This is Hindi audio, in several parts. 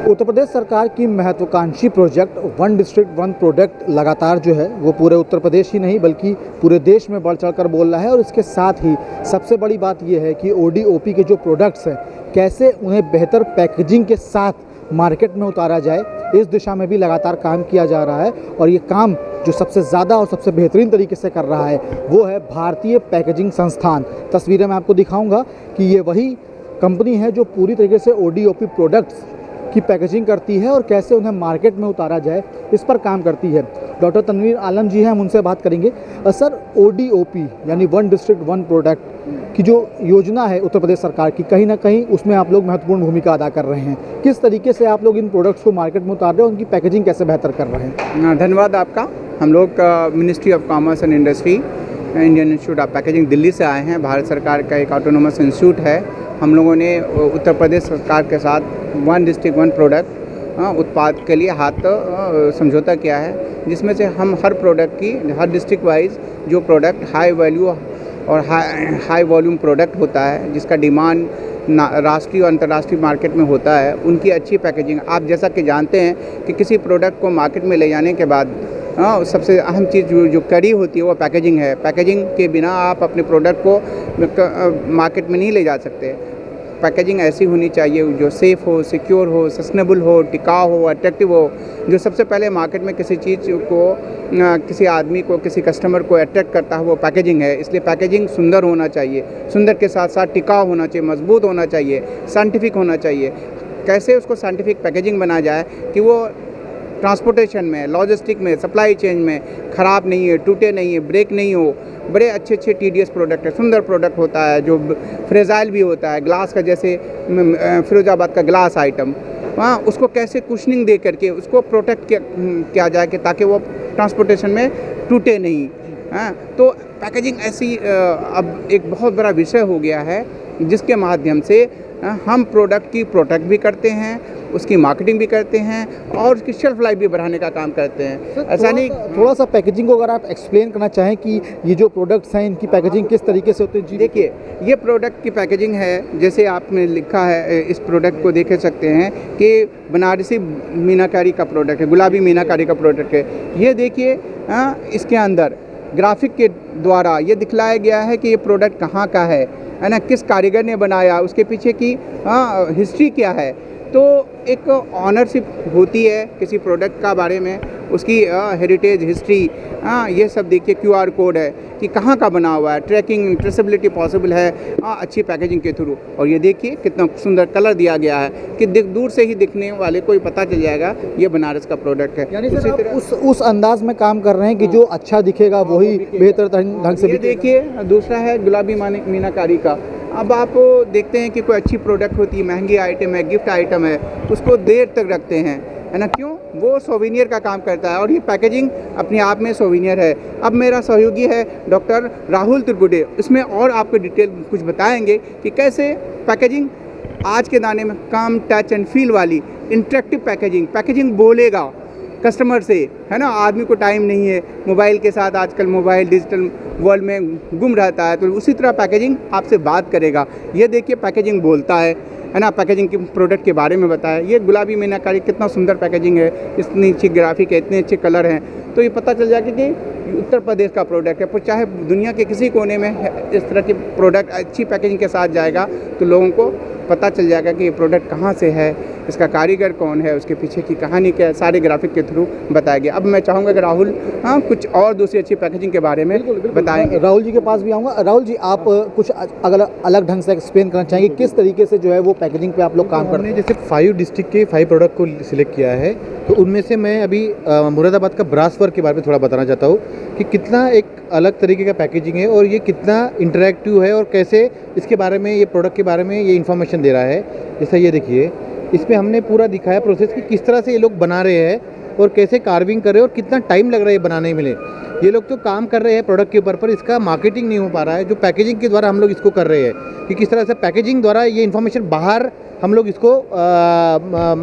उत्तर प्रदेश सरकार की महत्वाकांक्षी project one district one product लगातार जो है वो पूरे उत्तर प्रदेश ही नहीं बल्कि पूरे देश में बढ़ चढ़कर बोल रहा है। और इसके साथ ही सबसे बड़ी बात ये है कि ODOP के जो प्रोडक्ट्स हैं कैसे उन्हें बेहतर पैकेजिंग के साथ मार्केट में उतारा जाए, इस दिशा में भी लगातार काम किया जा रहा है। और ये काम जो सबसे ज़्यादा और सबसे बेहतरीन तरीके से कर रहा है वो है भारतीय पैकेजिंग संस्थान। तस्वीरें मैं आपको दिखाऊंगा कि ये वही कंपनी है जो पूरी तरीके से ODOP प्रोडक्ट्स की पैकेजिंग करती है और कैसे उन्हें मार्केट में उतारा जाए इस पर काम करती है। डॉक्टर तनवीर आलम जी हैं, हम उनसे बात करेंगे। सर, ODOP यानी वन डिस्ट्रिक्ट वन प्रोडक्ट की जो योजना है उत्तर प्रदेश सरकार की, कहीं ना कहीं उसमें आप लोग महत्वपूर्ण भूमिका अदा कर रहे हैं। किस तरीके से आप लोग इन प्रोडक्ट्स को मार्केट में उतार रहे हैं, उनकी पैकेजिंग कैसे बेहतर कर रहे हैं? धन्यवाद आपका। हम लोग ministry of commerce and industry, Indian institute of packaging Delhi से आए हैं। भारत सरकार का एक ऑटोनोमस इंस्टीट्यूट है। हम लोगों ने उत्तर प्रदेश सरकार के साथ वन डिस्ट्रिक्ट वन प्रोडक्ट उत्पाद के लिए हाथ समझौता किया है, जिसमें से हम हर प्रोडक्ट की हर डिस्ट्रिक्ट वाइज जो प्रोडक्ट हाई वैल्यू और हाई वॉल्यूम प्रोडक्ट होता है, जिसका डिमांड राष्ट्रीय और अंतर्राष्ट्रीय मार्केट में होता है, उनकी अच्छी पैकेजिंग। आप जैसा कि जानते हैं कि किसी प्रोडक्ट को मार्केट में ले जाने के बाद सबसे अहम चीज़ जो कड़ी होती है वो पैकेजिंग है। पैकेजिंग के बिना आप अपने प्रोडक्ट को मार्केट में नहीं ले जा सकते। पैकेजिंग ऐसी होनी चाहिए जो सेफ़ हो, सिक्योर हो, सस्टेनेबल हो, टिकाऊ हो, अट्रैक्टिव हो। जो सबसे पहले मार्केट में किसी चीज़ को, किसी आदमी को, किसी कस्टमर को अट्रैक्ट करता है वो पैकेजिंग है। इसलिए पैकेजिंग सुंदर होना चाहिए, सुंदर के साथ साथ टिकाऊ होना चाहिए, मजबूत होना चाहिए, साइंटिफिक होना चाहिए। कैसे उसको साइंटिफिक पैकेजिंग बना जाए कि वो ट्रांसपोर्टेशन में, लॉजिस्टिक में, सप्लाई चेन में ख़राब नहीं है, टूटे नहीं है, ब्रेक नहीं हो। बड़े अच्छे TDS प्रोडक्ट है, सुंदर प्रोडक्ट होता है जो फ्रेजाइल भी होता है। ग्लास का, जैसे फिरोजाबाद का ग्लास आइटम, उसको कैसे कुशनिंग दे करके उसको प्रोटेक्ट किया जाए कि ताकि वो ट्रांसपोर्टेशन में टूटे नहीं। तो पैकेजिंग ऐसी अब एक बहुत बड़ा विषय हो गया है, जिसके माध्यम से हम प्रोडक्ट की प्रोटेक्ट भी करते हैं, उसकी मार्केटिंग भी करते हैं और उसकी शेल्फ लाइफ भी बढ़ाने का काम करते हैं। ऐसा नहीं, थोड़ा सा पैकेजिंग को अगर आप एक्सप्लेन करना चाहें कि ये जो प्रोडक्ट्स हैं इनकी पैकेजिंग किस तरीके से होती है। जी देखिए, ये प्रोडक्ट की पैकेजिंग है, जैसे आपने लिखा है, इस प्रोडक्ट को देख सकते हैं कि बनारसी मीनाकारी का प्रोडक्ट है, गुलाबी मीनाकारी का प्रोडक्ट है। ये देखिए, इसके अंदर ग्राफिक के द्वारा ये दिखलाया गया है कि ये प्रोडक्ट कहाँ का है ना, किस कारीगर ने बनाया, उसके पीछे की हिस्ट्री क्या है। तो एक ऑनरशिप होती है किसी प्रोडक्ट का बारे में, उसकी हेरिटेज हिस्ट्री, ये सब देखिए। QR कोड है कि कहाँ का बना हुआ है, ट्रैकिंग ट्रेसेबिलिटी पॉसिबल है अच्छी पैकेजिंग के थ्रू। और ये देखिए कितना सुंदर कलर दिया गया है कि दूर से ही दिखने वाले को ही पता चल जाएगा ये बनारस का प्रोडक्ट है। यानी सर आप उस अंदाज में काम कर रहे हैं कि जो अच्छा दिखेगा वही बेहतर ढंग से। ये देखिए, दूसरा है गुलाबी मीनाकारी का। अब आप देखते हैं कि कोई अच्छी प्रोडक्ट होती है, महंगी आइटम है, गिफ्ट आइटम है, उसको देर तक रखते हैं, है ना, क्यों? वो सोवेनियर का काम करता है और ये पैकेजिंग अपने आप में सोवेनियर है। अब मेरा सहयोगी है डॉक्टर राहुल त्रिपुटे, इसमें और आपको डिटेल कुछ बताएंगे कि कैसे पैकेजिंग आज के दाने में कम टच एंड फील वाली इंटरेक्टिव पैकेजिंग बोलेगा कस्टमर से, है ना। आदमी को टाइम नहीं है, मोबाइल के साथ आजकल मोबाइल डिजिटल वर्ल्ड में गुम रहता है, तो उसी तरह पैकेजिंग आपसे बात करेगा। ये देखिए पैकेजिंग बोलता है ना। पैकेजिंग के प्रोडक्ट के बारे में बताया। ये गुलाबी मीनाकारी कितना सुंदर पैकेजिंग है, इतनी अच्छी ग्राफिक है, इतने अच्छे कलर हैं, तो ये पता चल जाएगा कि उत्तर प्रदेश का प्रोडक्ट है। पर चाहे दुनिया के किसी कोने में इस तरह के प्रोडक्ट अच्छी पैकेजिंग के साथ जाएगा तो लोगों को पता चल जाएगा कि ये प्रोडक्ट कहाँ से है, इसका कारीगर कौन है, उसके पीछे की कहानी क्या है, सारे ग्राफिक के थ्रू बताया गया। अब मैं चाहूँगा कि राहुल कुछ और दूसरी अच्छी पैकेजिंग के बारे में बताएंगे। राहुल जी के पास भी आऊँगा। राहुल जी, आप कुछ अलग ढंग से एक्सप्लेन करना चाहेंगे किस तरीके से जो है वो पैकेजिंग पे आप लोग काम करते हैं? जैसे 5 डिस्ट्रिक्ट के 5 प्रोडक्ट को सिलेक्ट किया है, तो उनमें से मैं अभी मुरादाबाद का ब्रास वर्क के बारे में थोड़ा बताना चाहता हूँ कि कितना एक अलग तरीके का पैकेजिंग है और ये कितना इंटरेक्टिव है और कैसे इसके बारे में, ये प्रोडक्ट के बारे में ये इन्फॉर्मेशन दे रहा है। जैसे ये देखिए, इसमें हमने पूरा दिखाया प्रोसेस कि किस तरह से ये लोग बना रहे हैं और कैसे कार्विंग कर रहे हैं और कितना टाइम लग रहा है बनाने में। ये लोग तो काम कर रहे हैं प्रोडक्ट के ऊपर, पर इसका मार्केटिंग नहीं हो पा रहा है। जो पैकेजिंग के द्वारा हम लोग इसको कर रहे हैं कि किस तरह से पैकेजिंग द्वारा ये इन्फॉर्मेशन बाहर हम लोग इसको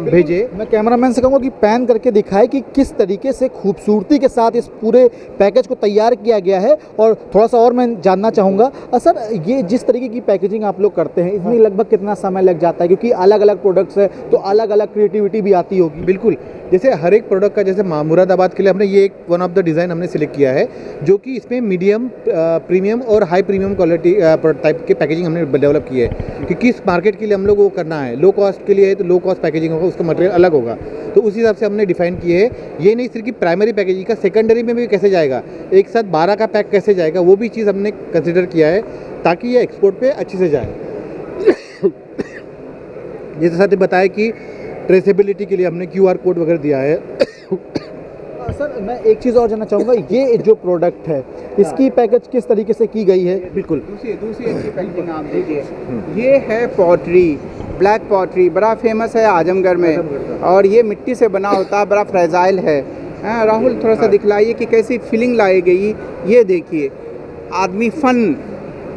भेजे। मैं कैमरामैन से कहूँगा कि पैन करके दिखाए कि किस तरीके से खूबसूरती के साथ इस पूरे पैकेज को तैयार किया गया है। और थोड़ा सा और मैं जानना चाहूँगा सर, ये जिस तरीके की पैकेजिंग आप लोग करते हैं इसमें लगभग कितना समय लग जाता है, क्योंकि अलग अलग प्रोडक्ट्स है तो अलग अलग क्रिएटिविटी भी आती होगी। बिल्कुल, जैसे हर एक प्रोडक्ट का, जैसे मुरादाबाद के लिए हमने ये एक वन ऑफ द डिज़ाइन हमने सिलेक्ट किया है, जो कि इसमें मीडियम, प्रीमियम और हाई प्रीमियम क्वालिटी टाइप के पैकेजिंग हमने डेवलप की है कि किस मार्केट के लिए हम लोग वो करना है। लो कॉस्ट के लिए है तो लो कॉस्ट पैकेजिंग होगा, उसका मटेरियल अलग होगा, तो उस हिसाब से हमने डिफाइन किए है। ये नहीं सिर्फ कि प्राइमरी पैकेजिंग का, सेकेंडरी में भी कैसे जाएगा, एक साथ 12 का पैक कैसे जाएगा, वो भी चीज़ हमने कंसिडर किया है ताकि ये एक्सपोर्ट पे अच्छे से जाए। जैसे साथ ही बताया कि ट्रेसेबिलिटी के लिए हमने QR कोड वगैरह दिया है। सर मैं एक चीज़ और जानना चाहूँगा, ये जो प्रोडक्ट है इसकी पैकेज किस तरीके से की गई है? बिल्कुल, दूसरी अच्छी पैकेजिंग आप देखिए, ये है पॉटरी, ब्लैक पॉटरी, बड़ा फेमस है आजमगढ़ में, और ये मिट्टी से बना होता है, बड़ा फ्रेजाइल है। राहुल थोड़ा सा दिखलाइए कि कैसी फीलिंग लाई गई। ये देखिए, आदमी फन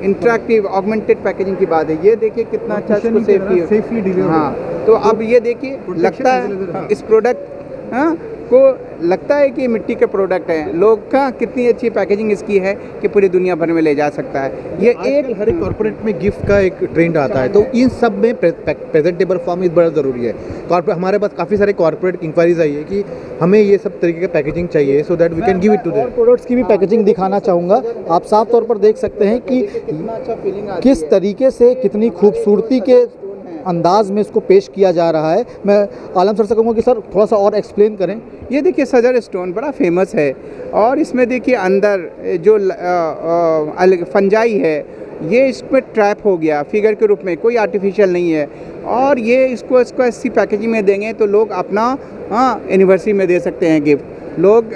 इंटरेक्टिव ऑगमेंटेड पैकेजिंग की बात है। ये देखिए कितना अच्छा इसको सेफली डिलीवर। हाँ, तो अब ये देखिए, लगता है इस प्रोडक्ट को लगता है कि मिट्टी के प्रोडक्ट हैं। लोग का कितनी अच्छी पैकेजिंग इसकी है कि पूरी दुनिया भर में ले जा सकता है। ये एक हर एक कॉर्पोरेट में गिफ्ट का एक ट्रेंड आता है, तो इन सब में प्रेजेंटेबल फॉर्म इस बड़ा ज़रूरी है। हमारे पास काफ़ी सारे कॉर्पोरेट इंक्वायरीज आई है कि हमें ये सब तरीके का पैकेजिंग चाहिए, so that we can give it to them. Products की भी पैकेजिंग दिखाना चाहूँगा। आप साफ तौर पर देख सकते हैं कि किस तरीके से, कितनी खूबसूरती के अंदाज में इसको पेश किया जा रहा है। मैं आलम सर से कहूँगा कि सर थोड़ा सा और एक्सप्लेन करें। ये देखिए, सजर स्टोन बड़ा फेमस है, और इसमें देखिए अंदर जो फंजाई है, ये इसमें ट्रैप हो गया फिगर के रूप में, कोई आर्टिफिशियल नहीं है। और ये इसको ऐसी पैकेजिंग में देंगे तो लोग अपना एनिवर्सरी में दे सकते हैं गिफ्ट, लोग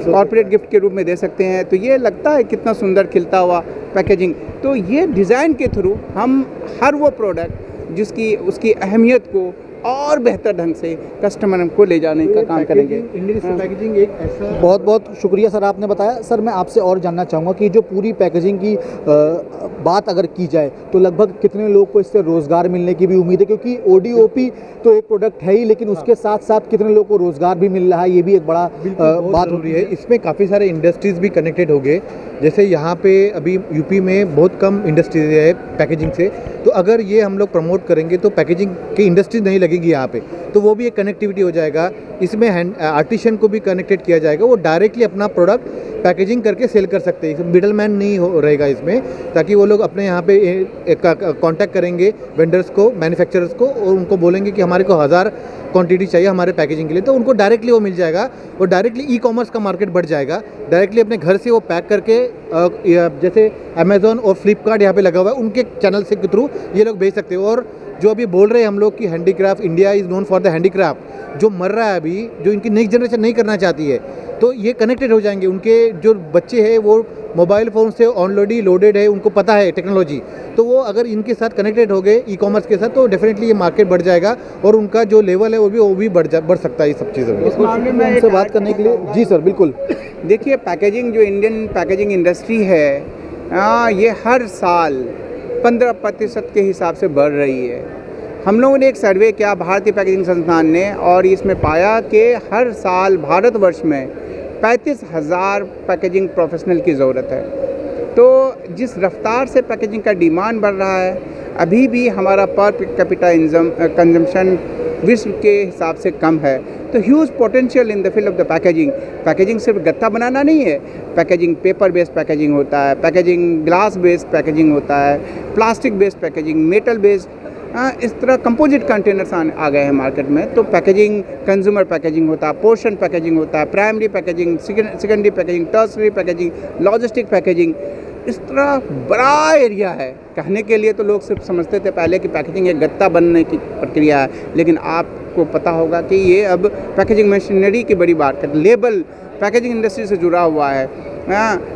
कॉर्पोरेट गिफ्ट के रूप में दे सकते हैं। तो ये लगता है कितना सुंदर खिलता हुआ पैकेजिंग। तो ये डिज़ाइन के थ्रू हम हर वो प्रोडक्ट जिसकी उसकी अहमियत को और बेहतर ढंग से कस्टमर को ले जाने का काम करेंगे। पैकेजिंग एक ऐसा। बहुत बहुत शुक्रिया सर, आपने बताया। सर मैं आपसे और जानना चाहूँगा कि जो पूरी पैकेजिंग की बात अगर की जाए तो लगभग कितने लोग को इससे रोज़गार मिलने की भी उम्मीद है, क्योंकि ODOP तो एक प्रोडक्ट है ही, लेकिन उसके साथ साथ कितने लोग को रोज़गार भी मिल रहा है, ये भी एक बड़ा बात हो रही है। इसमें काफ़ी सारे इंडस्ट्रीज़ भी कनेक्टेड हो गए। जैसे यहाँ पे अभी यूपी में बहुत कम इंडस्ट्रीज है पैकेजिंग से, तो अगर ये हम लोग प्रमोट करेंगे तो पैकेजिंग की इंडस्ट्रीज नहीं लगेगी यहाँ पे, तो वो भी एक कनेक्टिविटी हो जाएगा। इसमें आर्टिशन को भी कनेक्टेड किया जाएगा, वो डायरेक्टली अपना प्रोडक्ट पैकेजिंग करके सेल कर सकते हैं, मिडल मैन नहीं रहेगा इसमें, ताकि वो लोग अपने यहाँ पे कांटेक्ट करेंगे वेंडर्स को, मैन्युफैक्चरर्स को, और उनको बोलेंगे कि हमारे को 1000 क्वांटिटी चाहिए हमारे पैकेजिंग के लिए, तो उनको डायरेक्टली वो मिल जाएगा। और डायरेक्टली ई-कॉमर्स का मार्केट बढ़ जाएगा, डायरेक्टली अपने घर से वो पैक करके, जैसे अमेज़ॉन और फ्लिपकार्ट यहाँ पे लगा हुआ है, उनके चैनल से के थ्रू ये लोग भेज सकते हो। और जो अभी बोल रहे हैं हम लोग कि handicraft, India is known for the handicraft, जो मर रहा है अभी, जो इनकी नेक्स्ट जनरेशन नहीं करना चाहती है, तो ये कनेक्टेड हो जाएंगे। उनके जो बच्चे हैं वो मोबाइल फ़ोन से ऑलरेडी लोडेड है, उनको पता है टेक्नोलॉजी, तो वो अगर इनके साथ कनेक्टेड हो गए ई-कॉमर्स के साथ, तो डेफिनेटली ये मार्केट बढ़ जाएगा और उनका जो लेवल है वो भी बढ़ सकता है इस सब चीज़ों में। इस मामले में हमसे बात करने के लिए जी सर, बिल्कुल। देखिए, पैकेजिंग जो इंडियन पैकेजिंग इंडस्ट्री है, ये हर साल 15% के हिसाब से बढ़ रही है। हम लोगों ने एक सर्वे किया भारतीय पैकेजिंग संस्थान ने, और इसमें पाया कि हर साल भारतवर्ष में 35,000 पैकेजिंग प्रोफेशनल की ज़रूरत है। तो जिस रफ्तार से पैकेजिंग का डिमांड बढ़ रहा है, अभी भी हमारा पर कैपिटा कंजम्पशन विश्व के हिसाब से कम है। तो huge potential in the field of the packaging. Packaging सिर्फ गत्ता बनाना नहीं है, पैकेजिंग पेपर बेस्ड पैकेजिंग होता है, पैकेजिंग ग्लास बेस्ड पैकेजिंग होता है, plastic based packaging, metal based, इस तरह कंपोजिट कंटेनर्स आ गए हैं मार्केट में। तो पैकेजिंग, कंज्यूमर पैकेजिंग होता है, पोर्शन पैकेजिंग होता है, primary packaging, secondary packaging, tertiary packaging, logistic packaging, इस तरह बड़ा एरिया है। कहने के लिए तो लोग सिर्फ समझते थे पहले कि पैकेजिंग एक गत्ता बनने की प्रक्रिया है, लेकिन आपको पता होगा कि ये अब पैकेजिंग मशीनरी की बड़ी बात है। लेबल पैकेजिंग इंडस्ट्री से जुड़ा हुआ है,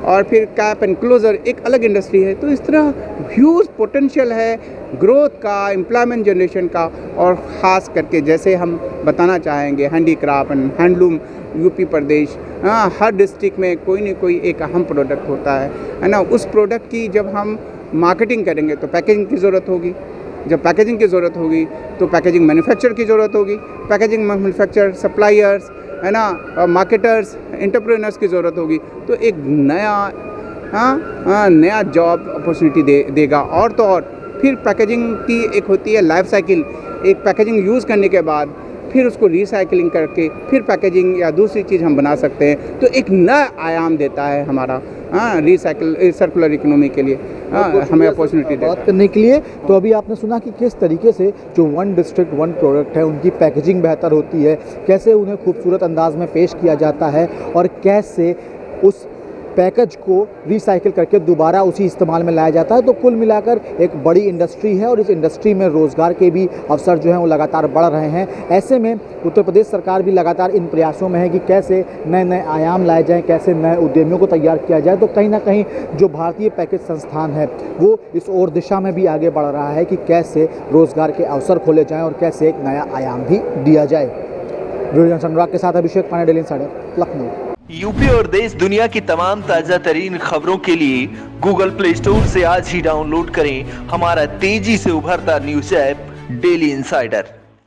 और फिर कैप एंड क्लोज़र एक अलग इंडस्ट्री है। तो इस तरह ह्यूज पोटेंशियल है ग्रोथ का, एम्प्लॉयमेंट जनरेशन का, और ख़ास करके जैसे हम बताना चाहेंगे handicraft and handloom UP Pradesh, her district में कोई न कोई एक अहम प्रोडक्ट होता है ना। उस प्रोडक्ट की जब हम मार्केटिंग करेंगे तो पैकेजिंग की ज़रूरत होगी, जब पैकेजिंग की ज़रूरत होगी तो पैकेजिंग मैन्युफैक्चर की ज़रूरत होगी, पैकेजिंग मैन्युफैक्चर सप्लायर्स है ना, मार्केटर्स, एंटरप्रेन्योर्स की ज़रूरत होगी। तो एक नया जॉब अपॉर्चुनिटी देगा। और तो और फिर पैकेजिंग की एक होती है लाइफ साइकिल, एक पैकेजिंग यूज़ करने के बाद फिर उसको रिसाइकलिंग करके फिर पैकेजिंग या दूसरी चीज़ हम बना सकते हैं। तो एक नया आयाम देता है हमारा सर्कुलर इकोनॉमी के लिए हमें अपॉर्चुनिटी देता बात करने के लिए। तो अभी आपने सुना कि किस तरीके से जो वन डिस्ट्रिक्ट वन प्रोडक्ट है उनकी पैकेजिंग बेहतर होती है, कैसे उन्हें खूबसूरत अंदाज में पेश किया जाता है और कैसे उस पैकेज को रिसाइकिल करके दोबारा उसी इस्तेमाल में लाया जाता है। तो कुल मिलाकर एक बड़ी इंडस्ट्री है और इस इंडस्ट्री में रोज़गार के भी अवसर जो हैं वो लगातार बढ़ रहे हैं। ऐसे में उत्तर प्रदेश सरकार भी लगातार इन प्रयासों में है कि कैसे नए नए आयाम लाए जाएं, कैसे नए उद्यमियों को तैयार किया जाए। तो कहीं ना कहीं जो भारतीय पैकेज संस्थान है वो इस ओर दिशा में भी आगे बढ़ रहा है कि कैसे रोज़गार के अवसर खोले जाएँ और कैसे एक नया आयाम भी दिया जाए। वीडियो जर्नलिस्ट अनुराग के साथ Abhishek Pandey, Daily Insider, Lucknow. UP और देश दुनिया की तमाम ताजा तरीन खबरों के लिए गूगल प्ले स्टोर से आज ही डाउनलोड करें हमारा तेजी से उभरता न्यूज ऐप डेली इंसाइडर।